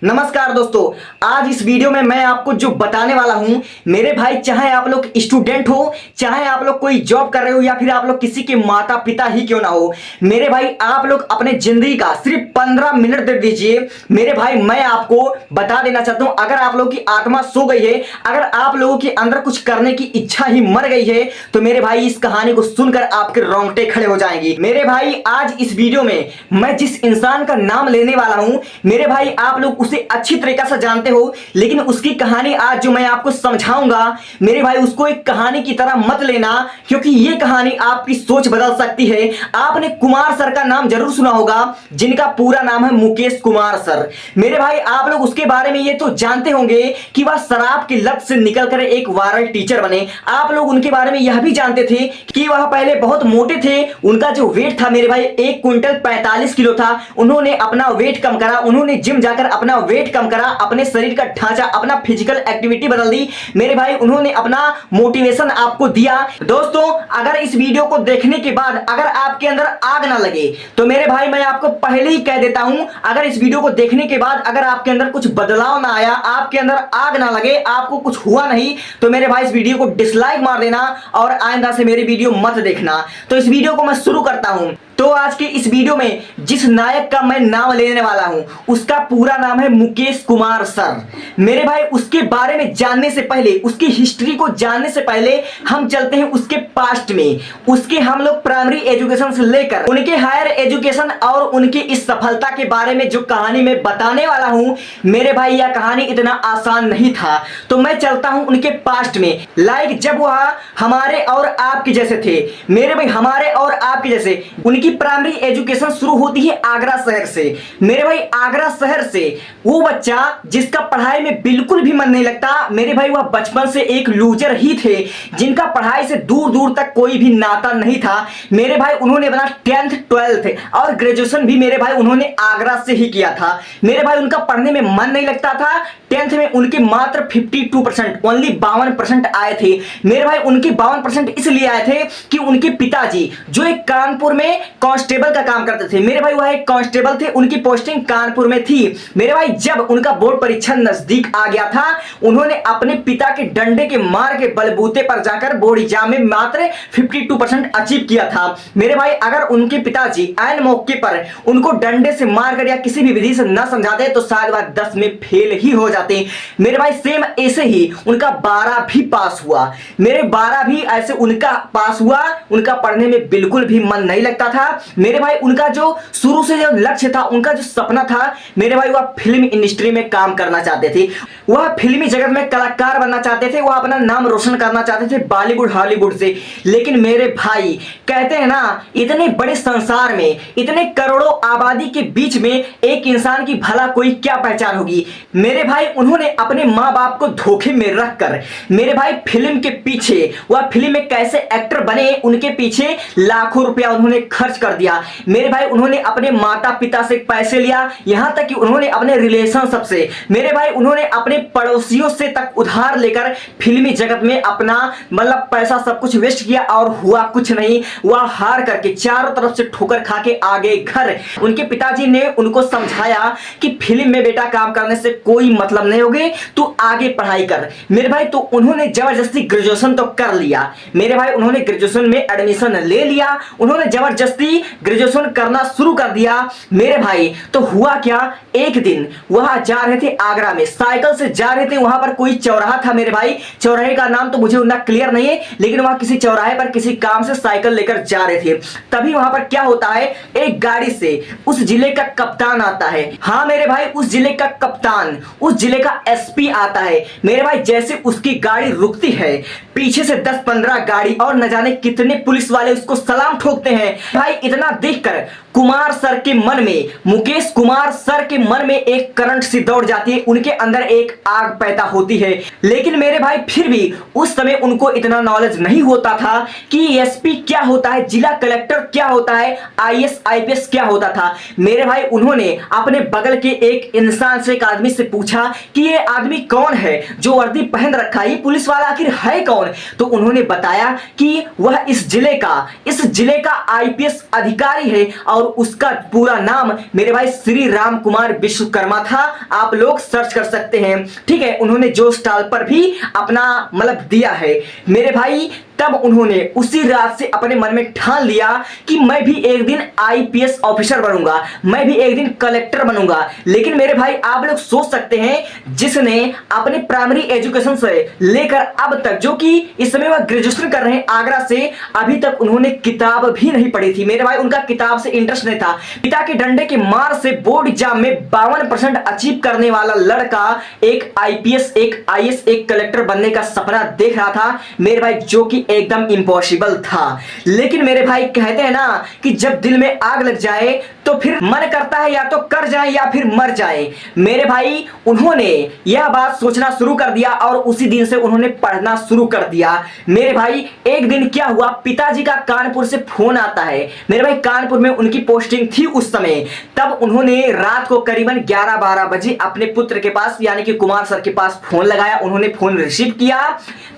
नमस्कार दोस्तों, आज इस वीडियो में मैं आपको जो बताने वाला हूं मेरे भाई, चाहे आप लोग स्टूडेंट हो, चाहे आप लोग कोई जॉब कर रहे हो या फिर आप लोग किसी के माता पिता ही क्यों ना हो, मेरे भाई आप लोग अपने जिंदगी का सिर्फ 15 मिनट दे दीजिए। मेरे भाई मैं आपको बता देना चाहता हूं, अगर आप लोगों की आत्मा सो गई है, अगर आप लोगों के अंदर कुछ करने की इच्छा ही मर गई है, तो मेरे भाई इस कहानी को सुनकर आपके रोंगटे खड़े हो जाएंगे। मेरे भाई आज इस वीडियो में मैं जिस इंसान का नाम लेने वाला हूं, मेरे भाई आप लोग उसे अच्छी तरीके से जानते हो, लेकिन उसकी कहानी आज जो मैं आपको समझाऊंगा, मेरे भाई उसको एक कहानी की तरह मत लेना, क्योंकि ये कहानी आपकी सोच बदल सकती है। आपने कुमार सर का नाम जरूर सुना होगा, जिनका पूरा नाम है मुकेश कुमार सर। मेरे भाई आप लोग उसके बारे में ये तो जानते होंगे कि वह शराब की लत से निकलकर एक वायरल टीचर बने। आप लोग उनके बारे में यह भी जानते थे कि वह पहले बहुत मोटे थे, उनका जो वेट था मेरे भाई 1 क्विंटल 45 किलो था। उन्होंने अपना वेट कम करा, उन्होंने जिम जाकर अपना वेट कम करा, अपने शरीर का ढांचा, अपना फिजिकल एक्टिविटी बदल दी। मेरे भाई उन्होंने अपना मोटिवेशन आपको दिया। दोस्तों, अगर इस वीडियो को देखने के बाद अगर आपके अंदर आग ना लगे, तो मेरे भाई मैं आपको पहले ही कह देता हूं, अगर इस वीडियो को देखने के बाद अगर आपके अंदर कुछ बदलाव ना आया, आपके अंदर आग ना लगे, आपको कुछ हुआ नहीं, तो मेरे भाई इस वीडियो को डिसलाइक मार देना और आइंदा से मेरी वीडियो मत देखना। तो इस वीडियो को मैं शुरू करता हूं। तो आज के इस वीडियो में जिस नायक का मैं नाम लेने वाला हूं, उसका पूरा नाम है मुकेश कुमार सर। मेरे भाई उसके बारे में जानने से पहले, उसकी हिस्ट्री को जानने से पहले हम चलते हैं उसके पास्ट में। उसके हम लोग प्राइमरी एजुकेशन से लेकर उनके हायर एजुकेशन और उनकी इस सफलता के बारे में जो कहानी मैं बताने वाला हूं, मेरे भाई यह कहानी इतना आसान नहीं था। तो मैं चलता हूं उनके पास्ट में, लाइक जब वह हमारे और आपके जैसे थे। मेरे भाई हमारे और आपके जैसे उनकी प्राइमरी एजुकेशन शुरू होती है आगरा शहर से। मेरे भाई आगरा शहर से वो बच्चा जिसका पढ़ाई में बिल्कुल भी मन नहीं लगता, मेरे भाई वह बचपन से एक लूजर ही थे, जिनका पढ़ाई से दूर दूर तक कोई भी नाता नहीं था। मेरे भाई उन्होंने अपना 10th 12th और ग्रेजुएशन भी मेरे भाई उन्होंने आगरा से ही किया था। मेरे भाई उनका पढ़ने में मन नहीं लगता था। 10th में उनके मात्र 52%, ओनली 52% आए थे। मेरे भाई उनके 52% इसलिए आए थे कि उनके पिताजी जो एक कानपुर में कांस्टेबल का काम करते थे, मेरे भाई वह एक कांस्टेबल थे, उनकी पोस्टिंग कानपुर में थी। मेरे भाई जब उनका बोर्ड परीक्षा नजदीक आ गया था, उन्होंने अपने पिता के डंडे के मार के बलबूते पर जाकर बोर्ड एग्जाम में मात्र 52% अचीव किया था। मेरे भाई अगर उनके पिताजी ऐन मौके पर उनको डंडे से मारकर या किसी भी विधि से न समझाते, तो शायद वह 10 में फेल ही हो जाते। मेरे भाई सेम ऐसे ही उनका 12 भी पास हुआ। मेरे 12 भी ऐसे उनका पास हुआ। उनका पढ़ने में बिल्कुल भी मन नहीं लगता था। मेरे भाई उनका जो शुरू से जो लक्ष्य था, उनका जो सपना था, मेरे भाई वह फिल्म इंडस्ट्री में काम करना चाहते थे। वह फिल्मी जगत में कलाकार बनना चाहते थे, वह अपना नाम रोशन करना चाहते थे बॉलीवुड हॉलीवुड से। लेकिन मेरे भाई कहते हैं ना, इतने बड़े संसार में, इतने करोड़ों आबादी के बीच में एक इंसान की भला कोई क्या पहचान होगी। मेरे भाई उन्होंने अपने माँ बाप को धोखे में रखकर मेरे भाई फिल्म के पीछे, वह फिल्म में कैसे एक्टर बने, उनके पीछे लाखों रुपया उन्होंने खर्च कर दिया। मेरे भाई उन्होंने अपने माता पिता से पैसे लिया, यहां तक कि उन्होंने अपने रिलेशनशिप से, मेरे भाई उन्होंने अपने पड़ोसियों से तक उधार लेकर फिल्मी जगत में अपना मतलब पैसा सब कुछ वेस्ट किया और हुआ कुछ नहीं। वह हार करके चारों तरफ से ठोकर खा के आ गए घर। उनके पिताजी ने उनको समझाया कि फिल्म में बेटा काम करने से कोई मतलब नहीं होगी, तू आगे पढ़ाई कर। मेरे भाई तो उन्होंने जबरदस्ती ग्रेजुएशन तो कर लिया। मेरे भाई उन्होंने ग्रेजुएशन में एडमिशन ले लिया, उन्होंने जबरदस्ती ग्रेजुएशन करना शुरू कर दिया। मेरे भाई तो हुआ क्या, एक दिन वहां जा रहे थे आगरा में, साइकिल से जा रहे थे, वहां पर कोई चौराहा था। मेरे भाई चौराहे का नाम तो मुझे उतना क्लियर नहीं है, लेकिन वहां किसी चौराहे पर किसी काम से साइकिल लेकर जा रहे थे। तभी वहां पर क्या होता है, एक गाड़ी से उस जिले का कप्तान आता है। हाँ मेरे भाई उस जिले का कप्तान, उस जिले का एसपी आता है। मेरे भाई जैसे उसकी गाड़ी रुकती है, पीछे से 10-15 गाड़ी और न जाने कितने पुलिस वाले उसको सलाम ठोकते हैं। भाई इतना देखकर कुमार सर के मन में, मुकेश कुमार सर के मन में एक करंट सी दौड़ जाती है, उनके अंदर एक आग पैदा होती है। लेकिन मेरे भाई फिर भी उस समय उनको इतना नॉलेज नहीं होता था कि एसपी क्या होता है, जिला कलेक्टर क्या होता है, आईएएस आईपीएस क्या होता था। मेरे भाई उन्होंने अपने बगल के एक इंसान से, एक आदमी से पूछा कि ये आदमी कौन है जो वर्दी पहन रखा है, ये पुलिस वाला आखिर है कौन। तो उन्होंने बताया कि वह इस जिले का आईपीएस अधिकारी है और और उसका पूरा नाम मेरे भाई श्री राम कुमार विश्वकर्मा था। आप लोग सर्च कर सकते हैं, ठीक है। उन्होंने जो स्टॉल पर भी अपना मतलब दिया है मेरे भाई। तब उन्होंने उसी रात से अपने मन में ठान लिया कि मैं भी एक दिन आईपीएस ऑफिसर बनूंगा, मैं भी एक दिन कलेक्टर बनूंगा। लेकिन मेरे भाई आप लोग सोच सकते हैं, जिसने अपने प्राइमरी एजुकेशन से लेकर अब तक, जो कि इस समय वह ग्रेजुएशन कर रहे हैं आगरा से, अभी तक उन्होंने किताब भी नहीं पढ़ी थी मेरे भाई। उनका किताब से इंटरेस्ट नहीं था। पिता के डंडे के मार से बोर्ड एग्जाम में 52% अचीव करने वाला लड़का एक आईपीएस, एक आईएएस, एक कलेक्टर बनने का सपना देख रहा था मेरे भाई, जो कि एकदम इम्पॉसिबल था। लेकिन मेरे भाई कहते हैं ना कि जब दिल में आग लग जाए तो फिर मन करता है या तो कर जाए या फिर मर जाए। मेरे भाई उन्होंने यह बात सोचना शुरू कर दिया और उसी दिन से उन्होंने पढ़ना शुरू कर दिया मेरे भाई। एक दिन क्या हुआ, पिताजी का कानपुर से फोन आता है मेरे भाई। कानपुर में उनकी पोस्टिंग थी उस समय। तब उन्होंने रात को करीबन 11-12 बजे अपने पुत्र के पास यानी कि कुमार सर के पास फोन लगाया। उन्होंने फोन रिसीव किया।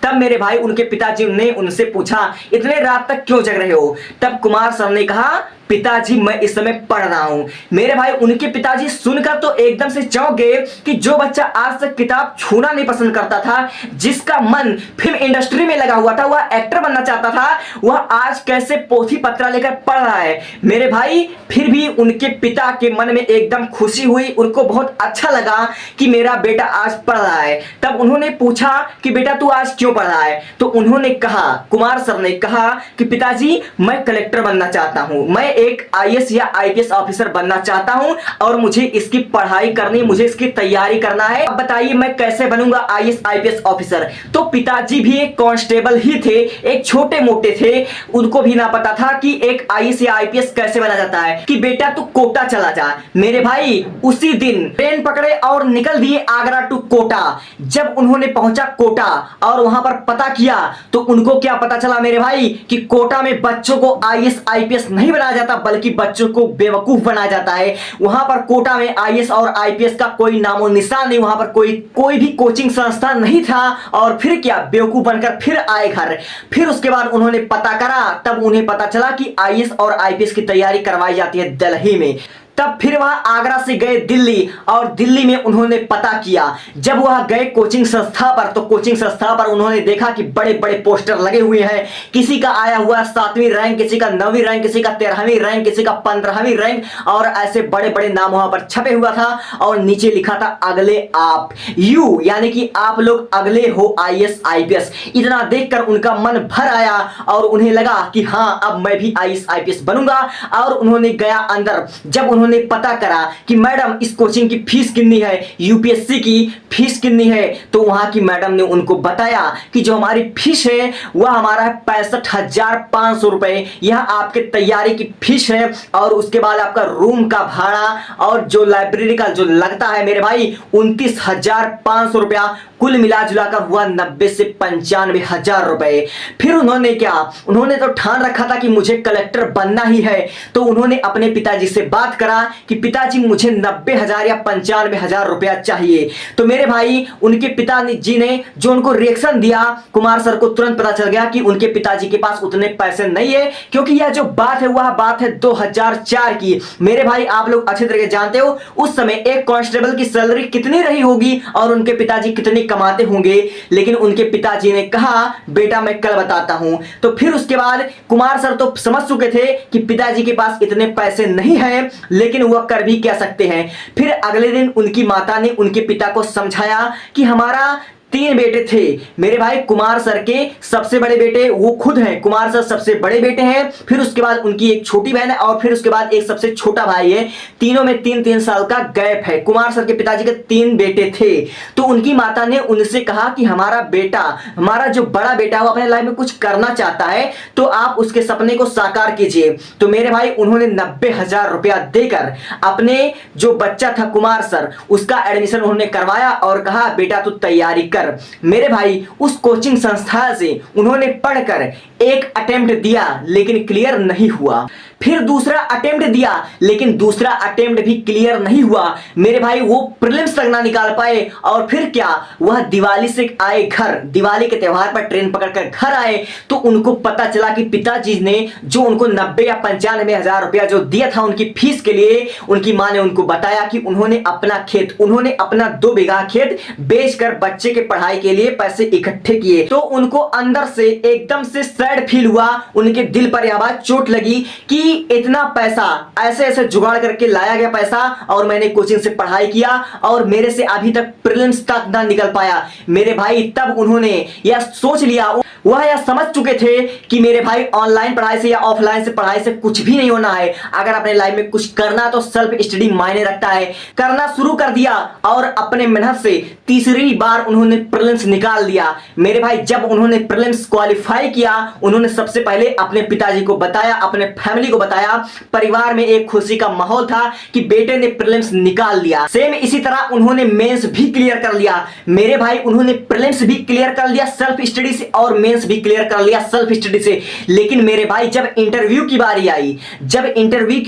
तब मेरे भाई उनके पिताजी ने उनसे पूछा, इतने रात तक क्यों जग रहे हो? तब कुमार सर ने कहा, पिताजी मैं इस समय पढ़ रहा हूं। मेरे भाई उनके पिताजी सुनकर तो एकदम से चौंक गए कि जो बच्चा आज तक किताब छूना नहीं पसंद करता था, जिसका मन फिल्म इंडस्ट्री में लगा हुआ था, वह एक्टर बनना चाहता था, वह आज कैसे पोथी पत्रा लेकर पढ़ रहा है मेरे भाई। फिर भी उनके पिता के मन में एकदम खुशी हुई, उनको बहुत अच्छा लगा कि मेरा बेटा आज पढ़ रहा है। तब उन्होंने पूछा कि बेटा तू आज क्यों पढ़ रहा है? तो उन्होंने कहा, कुमार सर ने कहा कि पिताजी मैं कलेक्टर बनना चाहता हूं, मैं एक आईएएस या आईपीएस ऑफिसर बनना चाहता हूं और मुझे इसकी पढ़ाई करनी, मुझे इसकी तैयारी करना है। अब बताइए मैं कैसे बनूंगा आईएएस आईपीएस ऑफिसर? तो पिताजी भी एक कांस्टेबल ही थे, एक छोटे मोटे थे, उनको भी ना पता था कि एक आईएएस या आईपीएस कैसे बना जाता है। कि बेटा तू कोटा चला जा। मेरे भाई उसी दिन ट्रेन पकड़े और निकल दिए आगरा टू कोटा। जब उन्होंने पहुंचा कोटा और वहां पर पता किया तो उनको क्या पता चला मेरे भाई कि कोटा में बच्चों को आईएएस आईपीएस नहीं बनाया जाता, बल्कि बच्चों को बेवकूफ बनाया जाता है। वहां पर कोटा में आईएएस और आईपीएस का कोई नामो निशान नहीं, वहां पर कोई भी कोचिंग संस्था नहीं था। और फिर क्या, बेवकूफ बनकर फिर आए घर। फिर उसके बाद उन्होंने पता करा, तब उन्हें पता चला कि आईएएस और आईपीएस की तैयारी करवाई जाती है दिल्ली में। तब फिर वह आगरा से गए दिल्ली और दिल्ली में उन्होंने पता किया। जब वह गए कोचिंग संस्था पर तो कोचिंग संस्था पर उन्होंने देखा कि बड़े बड़े पोस्टर लगे हुए हैं। किसी का आया हुआ 7वीं रैंक, किसी का 9वीं रैंक, किसी का 13वीं रैंक, किसी का 15वीं रैंक, और ऐसे बड़े बड़े नाम वहां पर छपे हुआ था। और नीचे लिखा था अगले आप, यू यानी कि आप लोग अगले हो आईएएस आईपीएस। इतना देखकर उनका मन भर आया और उन्हें लगा कि हाँ अब मैं भी आईएएस आईपीएस बनूंगा। और उन्होंने गया अंदर। जब उन्होंने पता करा कि मैडम इस कोचिंग की फीस कितनी है, यूपीएससी की फीस कितनी है, तो वहां की मैडम ने उनको बताया कि जो हमारी फीस है वह हमारा है 65,500 रुपए। यह आपके तैयारी की फीस है और उसके बाद आपका रूम का भाड़ा और जो लाइब्रेरी का जो लगता है मेरे भाई 29,500 रुपया। कुल मिला जुला कर हुआ 90 से 95,000 रुपए। फिर उन्होंने क्या, उन्होंने तो ठान रखा था कि मुझे कलेक्टर बनना ही है। तो उन्होंने अपने पिताजी से बात करा कि पिताजी मुझे 90,000 या 95,000 रुपया चाहिए। तो मेरे भाई उनके पिताजी ने जो उनको रिएक्शन दिया, कुमार सर को तुरंत पता चल गया कि उनके पिताजी के पास उतने पैसे नहीं है। क्योंकि यह जो बात है वह बात है 2004 की। मेरे भाई आप लोग अच्छी तरह जानते हो उस समय एक कांस्टेबल की सैलरी कितनी रही होगी और उनके पिताजी कितनी कमाते होंगे। लेकिन उनके पिताजी ने कहा बेटा मैं कल बताता हूं। तो फिर उसके बाद कुमार सर तो समझ चुके थे कि पिताजी के पास इतने पैसे नहीं हैं, लेकिन वह कर भी क्या सकते हैं। फिर अगले दिन उनकी माता ने उनके पिता को समझाया कि हमारा 3 बेटे थे मेरे भाई। कुमार सर के सबसे बड़े बेटे वो खुद हैं, कुमार सर सबसे बड़े बेटे हैं। फिर उसके बाद उनकी एक छोटी बहन है और फिर उसके बाद एक सबसे छोटा भाई है। तीनों में 3-3 साल का गैप है। कुमार सर के पिताजी के 3 बेटे थे। तो उनकी माता ने उनसे कहा कि हमारा बेटा, हमारा जो बड़ा बेटा वो अपने लाइफ में कुछ करना चाहता है, तो आप उसके सपने को साकार कीजिए। तो मेरे भाई उन्होंने 90,000 रुपया देकर अपने जो बच्चा था कुमार सर, उसका एडमिशन उन्होंने करवाया और कहा बेटा तू तैयारी कर। मेरे भाई उस कोचिंग संस्था से उन्होंने पढ़कर एक अटेम्प्ट दिया लेकिन क्लियर नहीं हुआ। फिर दूसरा अटेम्प्ट दिया, लेकिन दूसरा अटेम्प्ट भी क्लियर नहीं हुआ मेरे भाई, वो प्रीलिम्स तक ना निकाल पाए। और फिर क्या, वह दिवाली से आए घर, दिवाली के त्यौहार पर ट्रेन पकड़कर घर आए तो उनको पता चला कि पिताजी ने जो उनको 90 या 95 हजार रुपया जो दिया था उनकी फीस के लिए, उनकी मां ने उनको बताया कि उन्होंने अपना खेत, उन्होंने अपना 2 बीघा खेत बेचकर बच्चे के पढ़ाई के लिए पैसे इकट्ठे किए। तो उनको अंदर से एकदम से सैड फील हुआ, उनके दिल पर यह बात चोट लगी कि इतना पैसा ऐसे ऐसे जुगाड़ करके लाया गया पैसा, और मैंने कोचिंग से पढ़ाई किया और मेरे से अभी तक प्रीलिम्स तक ना निकल पाया मेरे भाई। तब उन्होंने यह सोच लिया, वह यह समझ चुके थे कि मेरे भाई ऑनलाइन पढ़ाई से या ऑफलाइन से पढ़ाई से कुछ भी नहीं होना है। अगर अपने लाइफ में कुछ करना तो सेल्फ स्टडी मायने रखता है। करना शुरू कर दिया और अपने मेहनत से तीसरी बार उन्होंने प्रीलिम्स निकाल दिया मेरे भाई। जब उन्होंने प्रीलिम्स क्वालिफाई किया, उन्होंने सबसे पहले अपने पिताजी को बताया, अपने फैमिली को बताया। परिवार में एक खुशी का माहौल था कि बेटे ने प्रीलिम्स निकाल लिया। सेम इसी तरह उन्होंने मेंस भी क्लियर कर लिया मेरे भाई, उन्होंने प्रीलिम्स भी क्लियर कर लिया सेल्फ स्टडी से और मेंस भी क्लियर कर लिया सेल्फ स्टडी से। लेकिन मेरे भाई जब इंटरव्यू की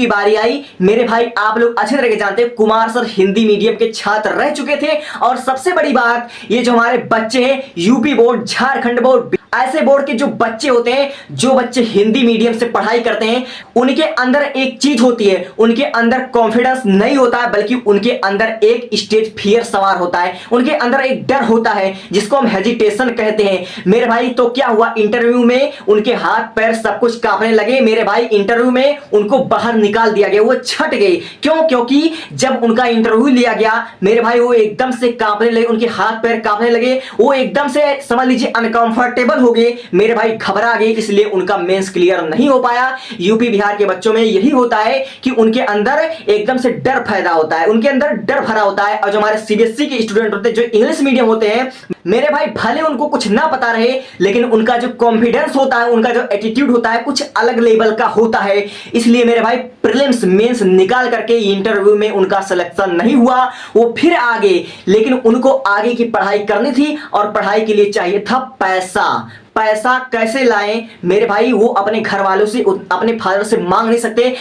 बारी आई, मेरे भाई आप लोग अच्छी तरह से जानते हैं कुमार सर हिंदी मीडियम के छात्र रह चुके थे। और सबसे बड़ी बात, ये जो हमारे बच्चे हैं यूपी बोर्ड, झारखंड बोर्ड, ऐसे बोर्ड के जो बच्चे होते हैं, जो बच्चे हिंदी मीडियम से पढ़ाई करते हैं, उनके अंदर एक चीज होती है, उनके अंदर कॉन्फिडेंस नहीं होता है, बल्कि उनके अंदर एक स्टेज फियर सवार होता है, उनके अंदर एक डर होता है जिसको हम हेजिटेशन कहते हैं मेरे भाई। तो क्या हुआ, इंटरव्यू में उनके हाथ पैर सब कुछ कांपने लगे मेरे भाई। इंटरव्यू में उनको बाहर निकाल दिया गया, वो छट गए। क्यों? क्योंकि जब उनका इंटरव्यू लिया गया मेरे भाई, वो एकदम से कांपने लगे, उनके हाथ पैर कांपने लगे, वो एकदम से समझ लीजिए अनकंफर्टेबल हो गए मेरे भाई, घबरा गए, इसलिए उनका मेंस क्लियर नहीं हो पाया। यूपी बिहार के बच्चों में यही होता है कि उनके अंदर एकदम से डर पैदा होता है, उनके अंदर डर भरा होता है। और जो हमारे सीबीएसई के स्टूडेंट होते हैं, जो इंग्लिश मीडियम होते हैं मेरे भाई, भले उनको कुछ ना पता रहे, लेकिन उनका जो कॉन्फिडेंस होता है, उनका जो एटीट्यूड होता है, कुछ अलग लेवल का होता है। इसलिए मेरे भाई प्रीलिम्स मेंस निकाल करके इंटरव्यू में उनका सिलेक्शन नहीं हुआ, वो फिर आगे, लेकिन उनको आगे की पढ़ाई करनी थी और पढ़ाई के लिए चाहिए था पैसा। पैसा कैसे लाएं मेरे भाई, वो अपने घर वालों से, अपने फादर से मांग नहीं सकते।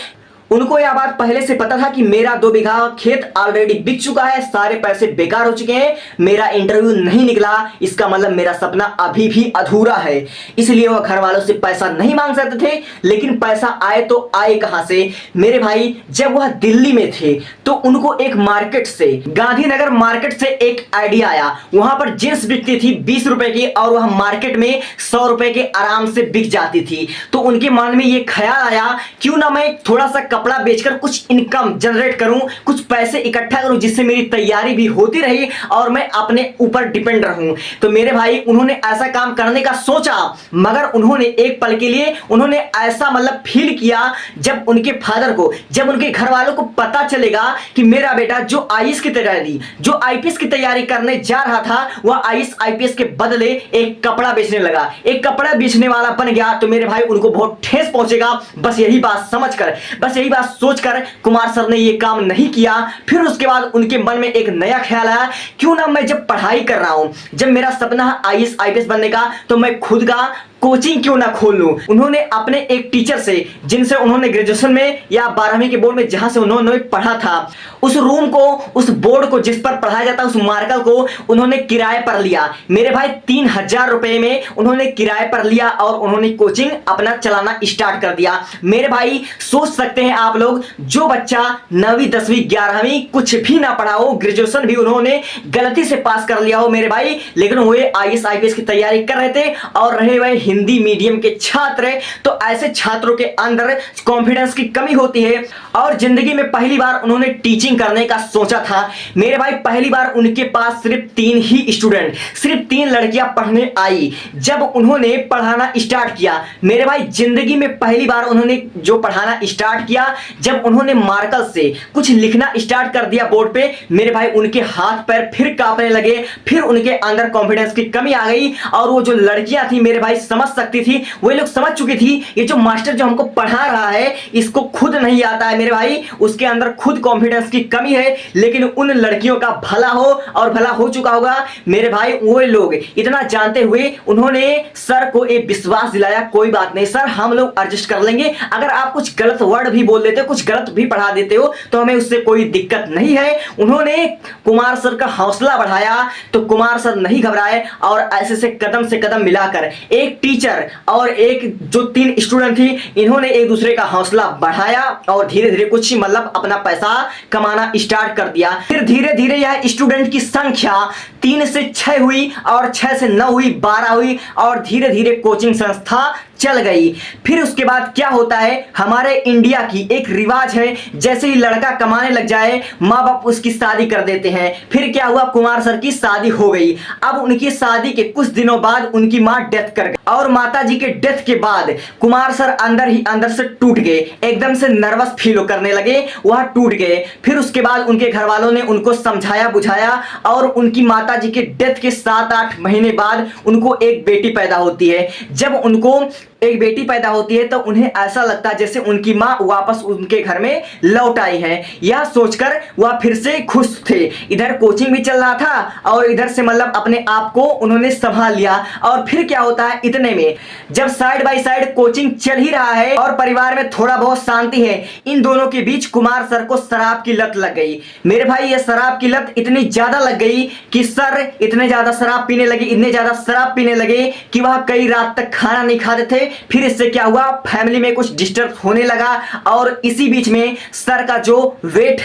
उनको यह बात पहले से पता था कि मेरा 2 बीघा खेत ऑलरेडी बिक चुका है, सारे पैसे बेकार हो चुके हैं, मेरा इंटरव्यू नहीं निकला, इसका मतलब मेरा सपना अभी भी अधूरा है। इसलिए वह घर वालों से पैसा नहीं मांग सकते थे। लेकिन पैसा आए तो आए कहां से मेरे भाई, जब वह दिल्ली में थे तो उनको एक मार्केट से, गांधीनगर मार्केट से एक आइडिया आया। वहां पर जींस बिकती थी 20 रुपए की और वह मार्केट में 100 रुपए के आराम से बिक जाती थी। तो उनके मन में यह ख्याल आया, क्यों ना मैं थोड़ा सा कपड़ा बेचकर कुछ इनकम जनरेट करूं, कुछ पैसे इकट्ठा करूं, जिससे मेरी तैयारी भी होती रही और मैं अपने ऊपर डिपेंड रहूं। तो मेरे भाई उन्होंने ऐसा काम करने का सोचा, मगर उन्होंने एक पल के लिए उन्होंने ऐसा मतलब फील किया, जब उनके फादर को, जब उनके घर वालों को पता चलेगा कि मेरा बेटा जो आईएएस की तैयारी, जो आईपीएस की तैयारी करने जा रहा था, वह आईएएस आईपीएस के बदले एक कपड़ा बेचने लगा, एक कपड़ा बेचने वाला बन गया, तो मेरे भाई उनको बहुत ठेस पहुंचेगा। बस यही बात समझकर, बस यही बात सोचकर कुमार सर ने यह काम नहीं किया। फिर उसके बाद उनके मन में एक नया ख्याल आया, क्यों ना मैं जब पढ़ाई कर रहा हूं, जब मेरा सपना है आईएएस आईपीएस बनने का, तो मैं खुद का कोचिंग क्यों ना खोल लूं। उन्होंने अपने एक टीचर से, जिनसे उन्होंने ग्रेजुएशन में या 12वीं के बोर्ड में जहां से उन्होंने पढ़ा था, उस रूम को, उस बोर्ड को जिस पर पढ़ाया जाता है, उस मार्कल को उन्होंने किराए पर लिया मेरे भाई। 3000 रुपए में उन्होंने किराए पर लिया और उन्होंने कोचिंग अपना चलाना स्टार्ट कर दिया मेरे भाई। सोच सकते हैं आप लोग, जो बच्चा 9वीं 10वीं 11वीं कुछ भी ना पढ़ा हो, ग्रेजुएशन भी उन्होंने गलती से पास कर लिया हो मेरे भाई, लेकिन वो आईएएस आईपीएस की तैयारी कर रहे थे और रहे वह हिंदी मीडियम के छात्र। तो ऐसे छात्रों के अंदर कॉन्फिडेंस की कमी होती है और जिंदगी में पहली बार उन्होंने टीचिंग करने का सोचा था मेरे भाई। पहली बार उनके पास सिर्फ 3 ही स्टूडेंट, सिर्फ 3 लड़कियां पढ़ने आई। जब उन्होंने पढ़ाना स्टार्ट किया मेरे भाई, जिंदगी में पहली बार उन्होंने जो पढ़ाना स्टार्ट किया, जब उन्होंने मार्कर से कुछ लिखना स्टार्ट कर दिया बोर्ड पे मेरे भाई, उनके हाथ पैर फिर कांपने लगे, फिर उनके अंदर कॉन्फिडेंस की कमी आ गई और वो जो लड़कियां थी मेरे भाई, समझ समझ सकती थी, वही लोग समझ चुकी थी ये जो मास्टर जो हमको पढ़ा रहा है इसको खुद नहीं आता है मेरे भाई, उसके अंदर खुद कॉन्फिडेंस की कमी है। लेकिन उन लड़कियों का भला हो और भला हो चुका होगा मेरे भाई, वो लोग इतना जानते हुए उन्होंने सर को एक विश्वास दिलाया, कोई बात नहीं सर हम लोग एडजस्ट कर लेंगे, अगर आप कुछ गलत वर्ड भी बोल देते हो, कुछ गलत भी पढ़ा देते हो तो हमें उससे कोई दिक्कत नहीं है। उन्होंने कुमार सर का हौसला बढ़ाया तो कुमार सर नहीं घबराए और ऐसे से कदम मिलाकर एक टीचर और एक जो 3 स्टूडेंट थी इन्होंने एक दूसरे का हौसला बढ़ाया और धीरे धीरे कुछ मतलब अपना पैसा कमाना स्टार्ट कर दिया। फिर धीरे धीरे यह स्टूडेंट की संख्या 3 से 6 हुई और 6 से 9 हुई, 12 हुई और धीरे धीरे कोचिंग संस्था चल गई। फिर उसके बाद क्या होता है, हमारे इंडिया की एक रिवाज है, जैसे ही लड़का कमाने लग जाए माँ बाप उसकी शादी कर देते हैं। फिर क्या हुआ, कुमार सर की शादी हो गई। अब उनकी शादी के कुछ दिनों बाद उनकी माँ डेथ कर गई और माता जी के डेथ के बाद कुमार सर अंदर ही अंदर से टूट गए, एकदम से नर्वस फील करने लगे, वह टूट गए। फिर उसके बाद उनके घर वालों ने उनको समझाया बुझाया और उनकी माता जी के डेथ के 7-8 महीने बाद उनको एक बेटी पैदा होती है। जब उनको एक बेटी पैदा होती है तो उन्हें ऐसा लगता है जैसे उनकी माँ वापस उनके घर में लौट आई है। यह सोचकर वह फिर से खुश थे, इधर कोचिंग भी चल रहा था और इधर से मतलब अपने आप को उन्होंने संभाल लिया। और फिर क्या होता है, इतने में जब साइड बाय साइड कोचिंग चल ही रहा है और परिवार में थोड़ा बहुत शांति है, इन दोनों के बीच कुमार सर को शराब की लत लग गई। मेरे भाई ये शराब की लत इतनी ज्यादा लग गई कि सर इतने ज्यादा शराब पीने लगे, इतने ज्यादा शराब पीने लगे कि वह कई रात तक खाना नहीं खाते थे। फिर इससे क्या हुआ, फैमिली में कुछ डिस्टर्ब होने लगा और इसी बीच में सर का जो वेट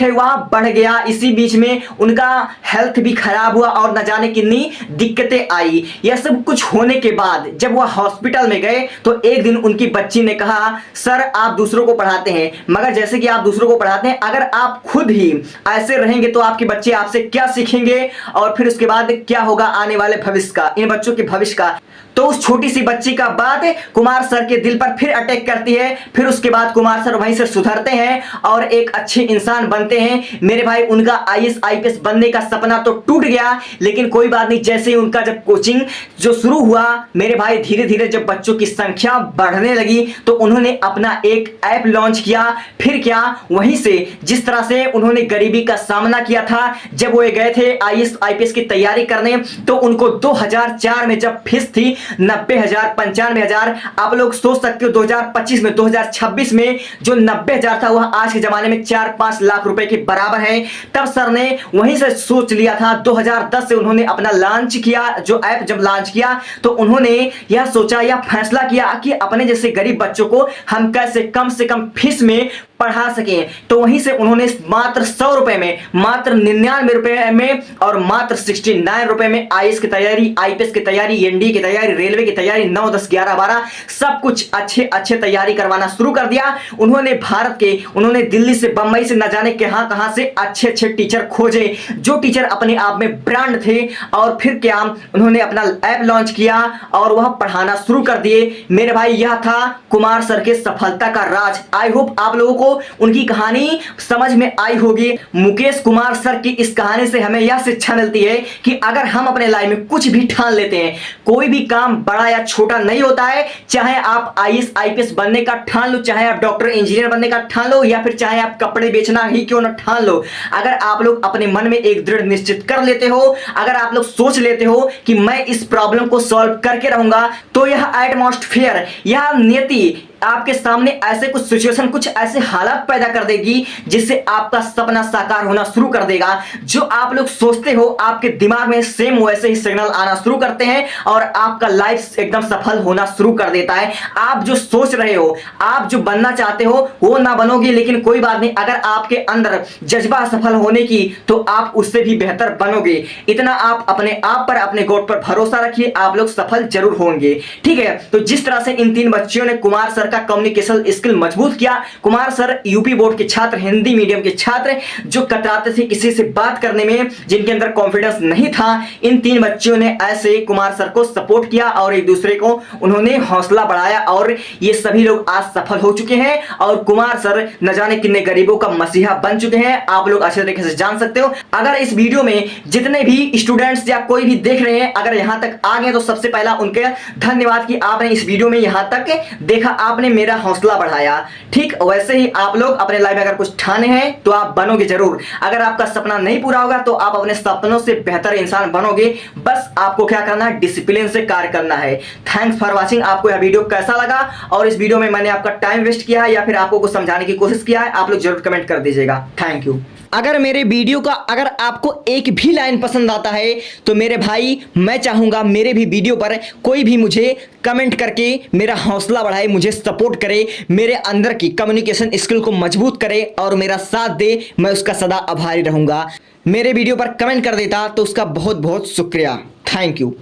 है वह बढ़ गया। इसी बीच में उनका हेल्थ भी खराब हुआ और न जाने कितनी दिक्कतें आई। यह सब कुछ होने के बाद जब वह हॉस्पिटल में गए तो एक दिन उनकी बच्ची ने कहा, सर आप दूसरों को पढ़ाते हैं, मगर जैसे कि आप दूसरों को पढ़ाते हैं अगर आप खुद ही ऐसे रहेंगे तो आपके बच्चे आपसे क्या सीखेंगे और फिर उसके बाद क्या होगा आने वाले भविष्य का, इन बच्चों के भविष्य का। तो उस छोटी सी बच्ची का बात कुमार सर के दिल पर फिर अटैक करती है। फिर उसके बाद कुमार सर वहीं से सुधरते हैं और एक अच्छे इंसान बनते हैं। मेरे भाई उनका IAS IPS बनने का सपना तो टूट गया, लेकिन कोई बात नहीं, जैसे ही उनका जब कोचिंग जो शुरू हुआ मेरे भाई धीरे धीरे जब बच्चों की संख्या बढ़ने लगी तो उन्होंने अपना एक ऐप लॉन्च किया। फिर क्या, वहीं से जिस तरह से उन्होंने गरीबी का सामना किया था जब वो गए थे IAS IPS की तैयारी करने, तो उनको 2004 में जब फीस थी 90,000 95,000, आप लोग सोच सकते हो 2025 में 2026 में जो 90,000 था वह आज के जमाने में 4-5 लाख रुपए के बराबर है। तब सर ने वहीं से सोच लिया था, 2010 से उन्होंने अपना लॉन्च किया, जो ऐप जब लॉन्च किया तो उन्होंने यह सोचा, यह फैसला किया कि अपने जैसे गरीब बच्चों को हम कैसे कम से कम फीस में पढ़ा सकें। तो वहीं से उन्होंने मात्र 100 रुपए में, मात्र 99 रुपए में और मात्र 69 रुपए में IAS की तैयारी, IPS की तैयारी, NDA की तैयारी, रेलवे की तैयारी, 9, 10, 11, 12 सब कुछ अच्छे तैयारी करवाना शुरू कर दिया। उन्होंने भारत के, उन्होंने दिल्ली से बंबई से न जाने कहां से अच्छे टीचर खोजे, जो टीचर अपने आप में ब्रांड थे। और फिर क्या, उन्होंने अपना ऐप लॉन्च किया और वह पढ़ाना शुरू कर दिए। मेरे भाई यह था कुमार सर के सफलता का राज। आई होप आप लोगों को उनकी कहानी समझ में आई होगी। मुकेश कुमार सर की इस कहानी से हमें यह शिक्षा मिलती है कि अगर हम अपने लाइफ में कुछ भी ठान लेते हैं, कोई भी काम बड़ा या छोटा नहीं होता है। चाहे आप IAS IPS बनने का ठान लो, चाहे आप डॉक्टर इंजीनियर बनने का ठान लो, या फिर चाहे आप कपड़े बेचना ही क्यों ना ठान लो, अगर आप लोग अपने मन में एक दृढ़ निश्चित कर लेते हो, अगर आप लोग सोच लेते हो कि मैं इस प्रॉब्लम को सॉल्व करके रहूंगा, तो यह एटमॉस्फेयर, यह नियति आपके सामने ऐसे कुछ सिचुएशन, कुछ ऐसे हालात पैदा कर देगी जिससे आपका सपना साकार होना शुरू कर देगा। जो आप लोग सोचते हो आपके दिमाग में सेम वैसे ही सिग्नल आना शुरू करते हैं और आपका लाइफ एकदम सफल होना शुरू कर देता है। आप जो सोच रहे हो, आप जो बनना चाहते हो वो ना बनोगे, लेकिन कोई बात नहीं, अगर आपके अंदर जज्बा सफल होने की तो आप उससे भी बेहतर बनोगे। इतना आप अपने आप पर, अपने गॉड पर भरोसा रखिए, आप लोग सफल जरूर होंगे। ठीक है, तो जिस तरह से इन 3 बच्चियों ने कुमार सर सर का कम्युनिकेशन स्किल मजबूत किया। कुमार सर यूपी बोर्ड के छात्र, हिंदी मीडियम के छात्र जो कतराते थे किसी से बात करने में, जिनके अंदर कॉन्फिडेंस नहीं था, इन 3 बच्चों ने ऐसे कुमार सर को सपोर्ट किया और एक दूसरे को उन्होंने हौसला बढ़ाया और ये सभी लोग आज सफल हो चुके हैं और कुमार सर न जाने कितने गरीबों का मसीहा बन चुके हैं। आप लोग अच्छे तरीके से जान सकते हो। अगर इस वीडियो में जितने भी स्टूडेंट्स या कोई भी देख रहे हैं अगर यहां तक आ गए तो सबसे पहला उनके धन्यवाद कि आपने इस वीडियो में यहां तक देखा, आपने मेरा हौसला बढ़ाया। ठीक वैसे ही आप लोग अपने लाइफ में अगर कुछ ठाने हैं तो आप बनोगे जरूर। अगर आपका सपना नहीं पूरा होगा तो आप अपने सपनों से बेहतर इंसान बनोगे। बस आपको क्या करना है, डिसिप्लिन से कार्य करना है। Thanks for watching. आपको यह वीडियो कैसा लगा और इस वीडियो में मैंने आपका टाइम वेस्ट किया है या फिर आपको कुछ समझाने की कोशिश किया है, आप लोग जरूर कमेंट कर दीजिएगा। Thank you. अगर मेरे वीडियो का अगर आपको एक भी लाइन पसंद आता है तो मेरे भाई मैं चाहूंगा मेरे भी वीडियो पर कोई भी मुझे कमेंट करके मेरा हौसला बढ़ाए, मुझे सपोर्ट करे, मेरे अंदर की कम्युनिकेशन स्किल को मजबूत करे और मेरा साथ दे। मैं उसका सदा आभारी रहूंगा। मेरे वीडियो पर कमेंट कर देता तो उसका बहुत बहुत शुक्रिया। Thank you.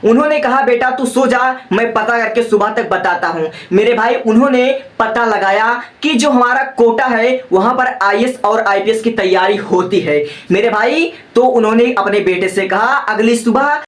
उन्होंने कहा बेटा तू सो जा, मैं पता करके सुबह तक बताता हूं। मेरे भाई उन्होंने पता लगाया कि जो हमारा कोटा है वहां पर आईएएस और आईपीएस की तैयारी होती है। मेरे भाई तो उन्होंने अपने बेटे से कहा अगली सुबह